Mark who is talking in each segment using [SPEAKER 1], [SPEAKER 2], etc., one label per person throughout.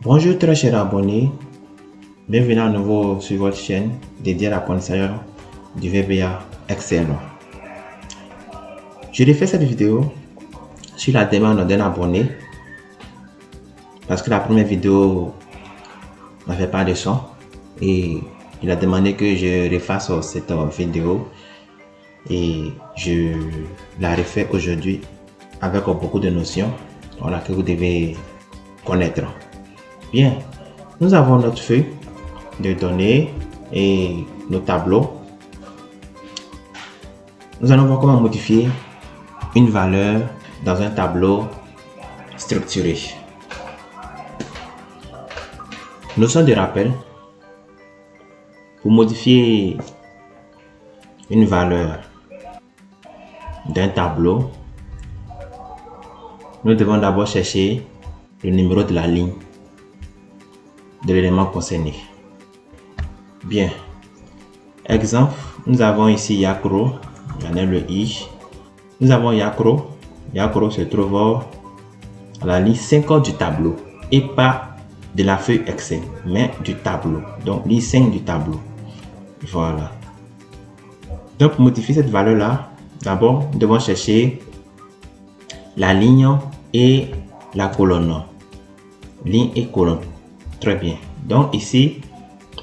[SPEAKER 1] Bonjour très chers abonnés, bienvenue à nouveau sur votre chaîne dédiée à l'apprentissage du VBA Excel. Je refais cette vidéo sur la demande d'un abonné parce que la première vidéo n'avait pas de son et il a demandé que je refasse cette vidéo et je la refais aujourd'hui avec beaucoup de notions que vous devez connaître. Bien, nous avons notre feuille de données et nos tableaux. Nous allons voir comment modifier une valeur dans un tableau structuré. Notion de rappel. Pour modifier une valeur d'un tableau, nous devons d'abord chercher le numéro de la ligne de l'élément concerné. Bien. Exemple, nous avons ici Yacro, j'en ai le I. Nous avons Yacro. Yacro se trouve à la ligne 5 du tableau et pas de la feuille Excel, mais du tableau. Donc, ligne 5 du tableau. Voilà. Donc, pour modifier cette valeur-là, d'abord, nous devons chercher la ligne et la colonne. Ligne et colonne. Très bien. Donc ici,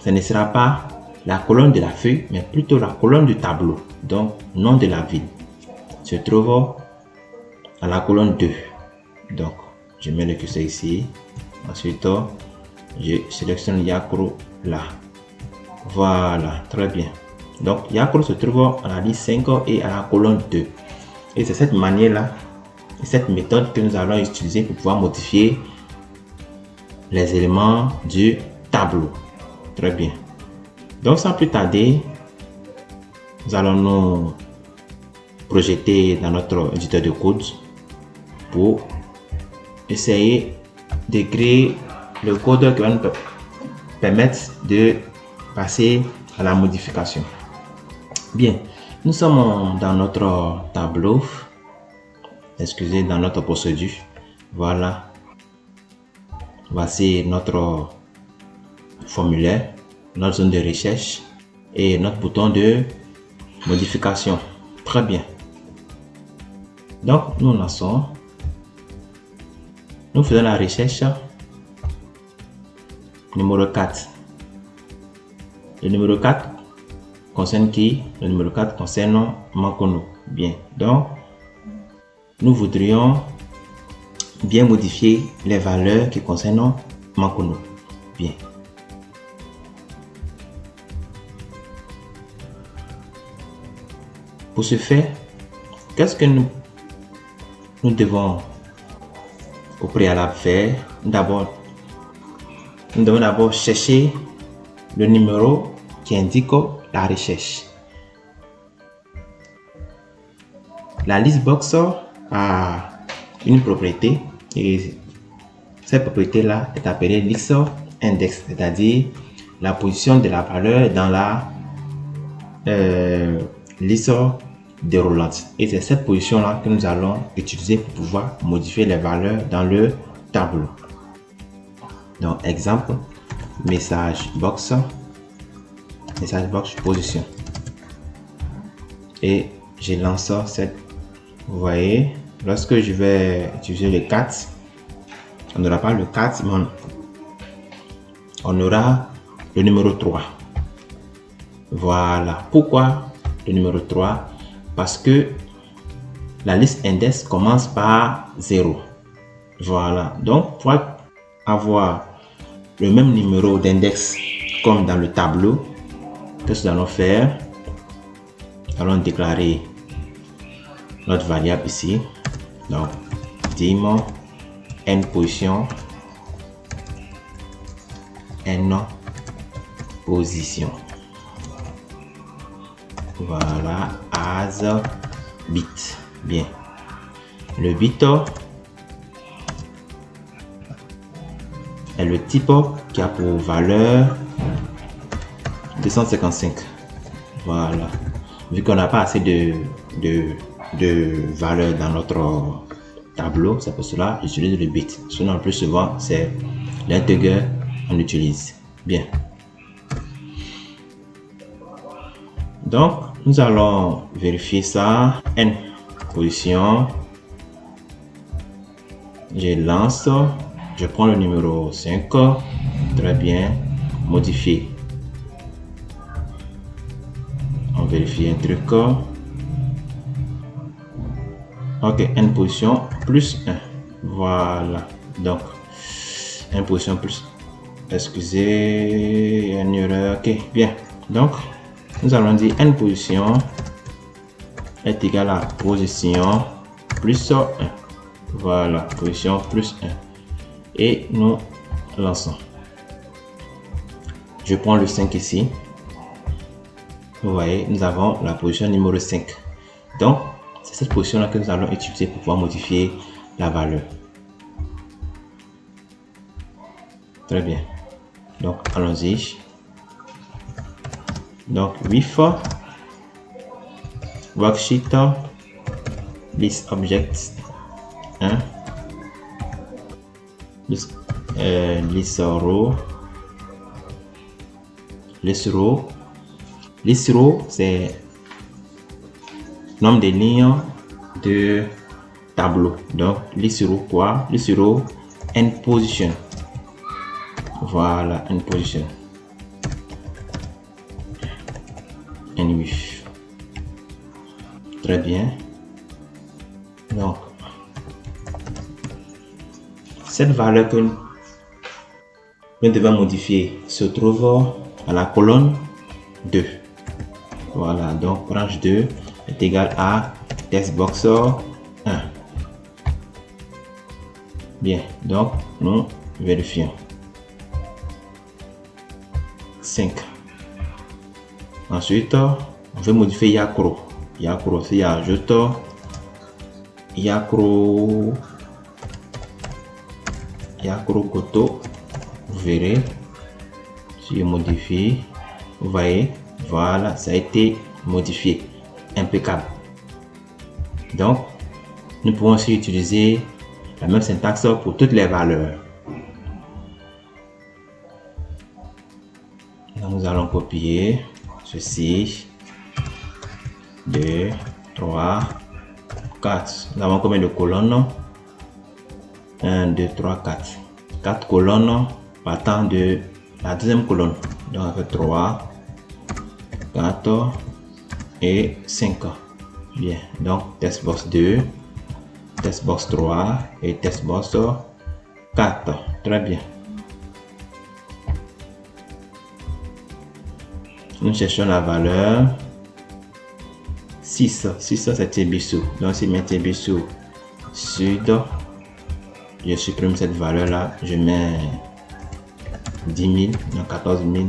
[SPEAKER 1] ce ne sera pas la colonne de la feuille, mais plutôt la colonne du tableau. Donc, nom de la ville se trouve à la colonne 2. Donc, je mets le curseur ici. Ensuite, je sélectionne Yacro là. Voilà, très bien. Donc, Yacro se trouve à la ligne 5 et à la colonne 2. Et c'est cette manière-là, cette méthode que nous allons utiliser pour pouvoir modifier les éléments du tableau. Très bien. Donc, sans plus tarder, nous allons nous projeter dans notre éditeur de code pour essayer de créer le code qui va nous permettre de passer à la modification. Bien, nous sommes dans notre tableau. Excusez, dans notre procédure. Voilà. Voici notre formulaire, notre zone de recherche et notre bouton de modification. Très bien. Donc, nous lançons. Nous faisons la recherche numéro 4. Le numéro 4 concerne qui? Le numéro 4 concerne Makono. Bien. Donc, nous voudrions bien modifier les valeurs qui concernent Makono. Bien. Pour ce faire, qu'est-ce que nous devons au préalable faire? Nous devons d'abord chercher le numéro qui indique la recherche. La list box a une propriété et cette propriété là est appelée list index, c'est-à-dire la position de la valeur dans la liste déroulante, et c'est cette position là que nous allons utiliser pour pouvoir modifier les valeurs dans le tableau. Donc exemple, message box position, et je lance cette, vous voyez. Lorsque je vais utiliser le 4, on n'aura pas le 4, mais on aura le numéro 3. Voilà. Pourquoi le numéro 3? Parce que la liste index commence par 0. Voilà. Donc, pour avoir le même numéro d'index comme dans le tableau, qu'est-ce que nous allons faire? Nous allons déclarer notre variable ici. Donc, dim n position, n position. Voilà, as bit. Bien. Le bit est le type qui a pour valeur 255. Voilà. Vu qu'on n'a pas assez de valeur dans notre tableau, c'est pour cela que j'utilise le bit. Sinon, le plus souvent, c'est l'integer, on utilise. Bien. Donc, nous allons vérifier ça. N position. Je lance. Je prends le numéro 5. Très bien. Modifier. On vérifie un truc. Ok, N position plus 1. Voilà. Donc, N position plus. Excusez, une erreur. Ok, bien. Donc, nous allons dire N position est égal à position plus 1. Voilà, position plus 1. Et nous lançons. Je prends le 5 ici. Vous voyez, nous avons la position numéro 5. Donc, c'est cette position-là que nous allons utiliser pour pouvoir modifier la valeur. Très bien. Donc, allons-y. Donc, with worksheet list objects 1 list row c'est nombre de lignes de tableau. Donc list row quoi? List row n position. Voilà, n position. N with. Très bien. Donc cette valeur que nous devons modifier se trouve à la colonne 2. Voilà, donc branche 2 est égale à textbox 1. Bien, donc nous vérifions. 5. Ensuite, on veut modifier Yacro. Yacro, si ajoute Yacro Koto, vous verrez. Si je modifie, vous voyez, voilà, ça a été modifié. Impeccable. Donc, nous pouvons aussi utiliser la même syntaxe pour toutes les valeurs. Donc, nous allons copier ceci. 2, 3, 4. Nous avons combien de colonnes? 1, 2, 3, 4. 4 colonnes partant de la deuxième colonne. Donc, on fait 3, 4 et 5. Bien. Donc, textbox 2, textbox 3 et textbox 4. Très bien. Nous cherchons la valeur 6. 6, c'est Tibisu. Donc, si je mets Tibisu sud, je supprime cette valeur là, je mets 10 000, donc 14 000,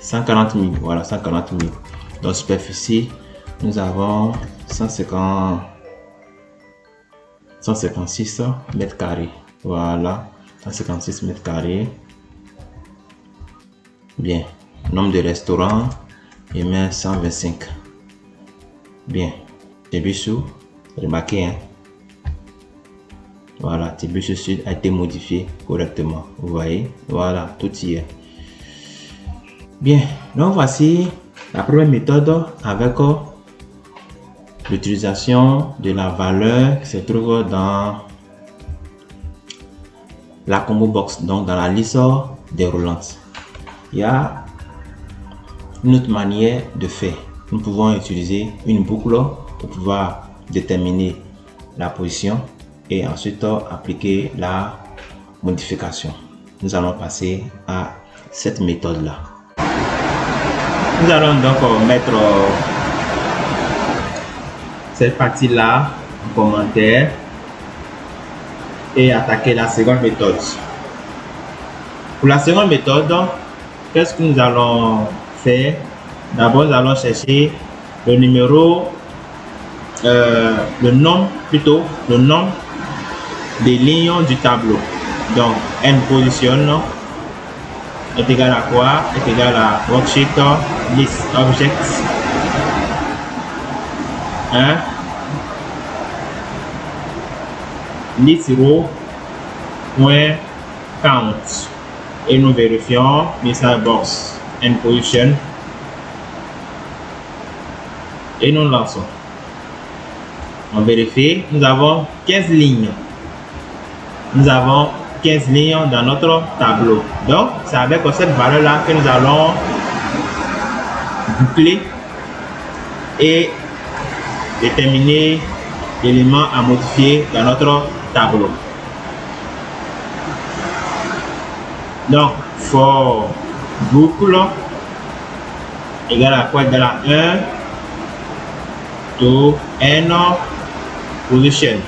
[SPEAKER 1] 140 000, voilà, 140 000. Donc superficie, nous avons 156 mètres carrés, voilà, 156 mètres carrés. Bien, nombre de restaurants, je mets 125. Bien, Tibisu, remarquez, hein. Voilà, Tibisu Sud a été modifié correctement. Vous voyez, voilà, tout y est. Bien, donc voici la première méthode avec l'utilisation de la valeur qui se trouve dans la combo box, donc dans la liste déroulante. Il y a une autre manière de faire. Nous pouvons utiliser une boucle pour pouvoir déterminer la position et ensuite appliquer la modification. Nous allons passer à cette méthode là. Nous allons donc mettre cette partie là en commentaire et attaquer la seconde méthode. Pour la seconde méthode, qu'est-ce que nous allons faire? D'abord, nous allons chercher le numéro, le nombre des lignes du tableau. Donc, n position est égal à quoi? Est égal à worksheet list objects 1 list row point count. Et nous vérifions missile box and position. Et nous lançons. On vérifie, nous avons 15 lignes. Nous avons 15 lignes dans notre tableau. Donc, c'est avec cette valeur-là que nous allons boucler et déterminer l'élément à modifier dans notre tableau. Donc, for boucle égale à quoi? Égale à 1 to n position.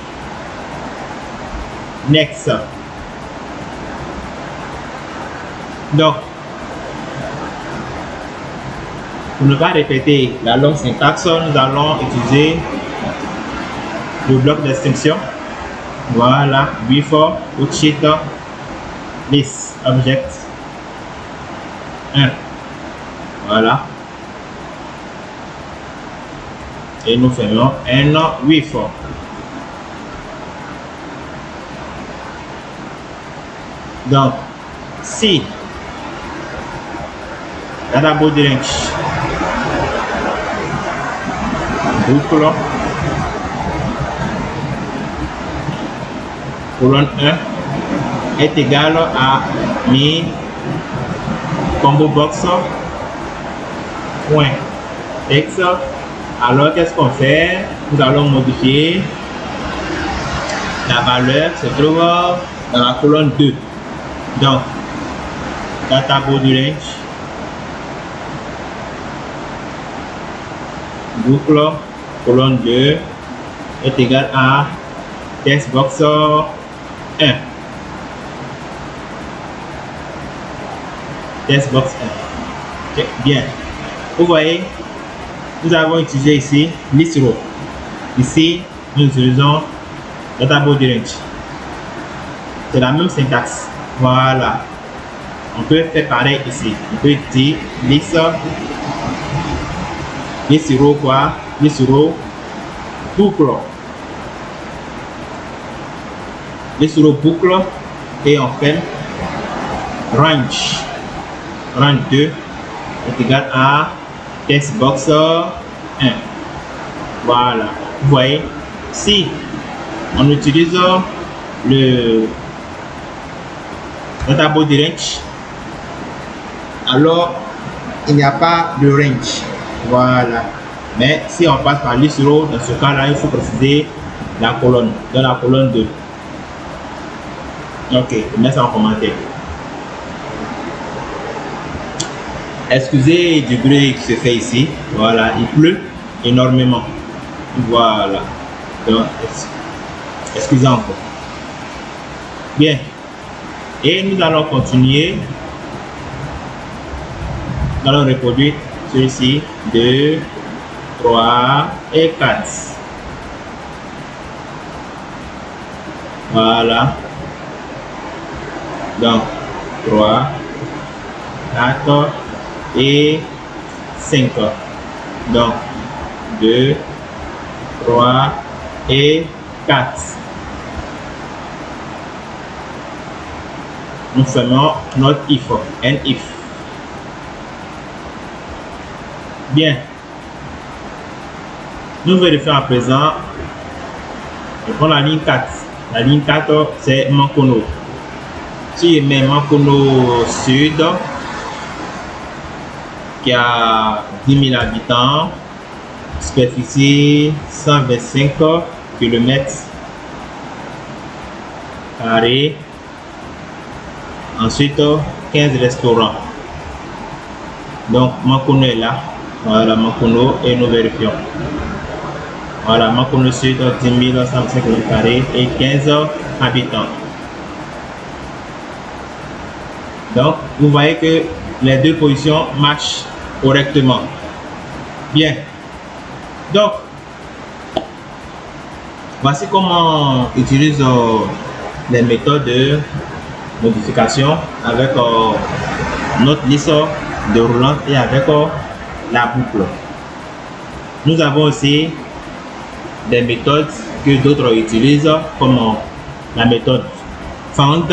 [SPEAKER 1] Next. Donc, pour ne pas répéter la longue syntaxe, nous allons utiliser le bloc d'extinction. Voilà, before sheet this object 1. Voilà. Et nous faisons un before. Donc, si data body range boucle colonne 1 est égal à mi combo box point texte, alors qu'est-ce qu'on fait? Nous allons modifier la valeur se trouve dans la colonne 2. Donc, data body range boucle colonne 2 est égal à text box 1. Text box 1. Okay, bien. Vous voyez, nous avons utilisé ici list row. Ici, nous utilisons data body range. C'est la même syntaxe. Voilà. On peut faire pareil ici. On peut dire list row quoi? List row boucle. List row boucle et on fait range. Range 2 est égal à text box 1. Voilà. Vous voyez, si on utilise le data body range, alors il n'y a pas de range. Voilà. Mais si on passe par list row, dans ce cas-là, il faut préciser la colonne, dans la colonne 2. Ok, mets ça en commentaire. Excusez du bruit qui se fait ici. Voilà, il pleut énormément. Voilà. Donc, excusez encore. Bien. Et nous allons continuer. Nous allons reproduire celui-ci. 2, 3 et 4. Voilà. Donc, 3, 4 et 5. Donc, 2, 3 et 4. Nous faisons notre if, and if. Bien. Nous vérifions à présent. Je prends la ligne 4. La ligne 4, c'est Mankono. Si je mets Mankono Sud, qui a 10 000 habitants, superficie 125 km². Ensuite, 15 restaurants. Donc, Mankono est là. Voilà, Mankono, et nous vérifions. Voilà, Mankono Sud, 10 125 km² et 15 habitants. Donc, vous voyez que les deux positions marchent correctement. Bien. Donc, voici comment on utilise les méthodes de modification avec notre liste de roulant et avec la boucle. Nous avons aussi des méthodes que d'autres utilisent comme la méthode found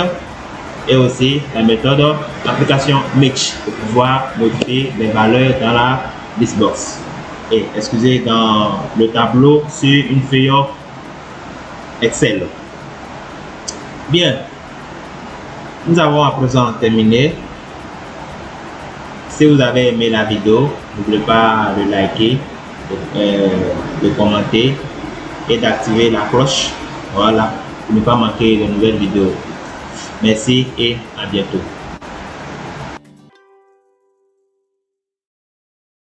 [SPEAKER 1] et aussi la méthode application Mix pour pouvoir modifier les valeurs dans la listbox. Et excusez, dans le tableau sur une feuille Excel. Bien, nous avons à présent terminé. Si vous avez aimé la vidéo, n'oubliez pas de liker, de commenter et d'activer la cloche. Voilà, pour ne pas manquer de nouvelles vidéos. Merci et à bientôt.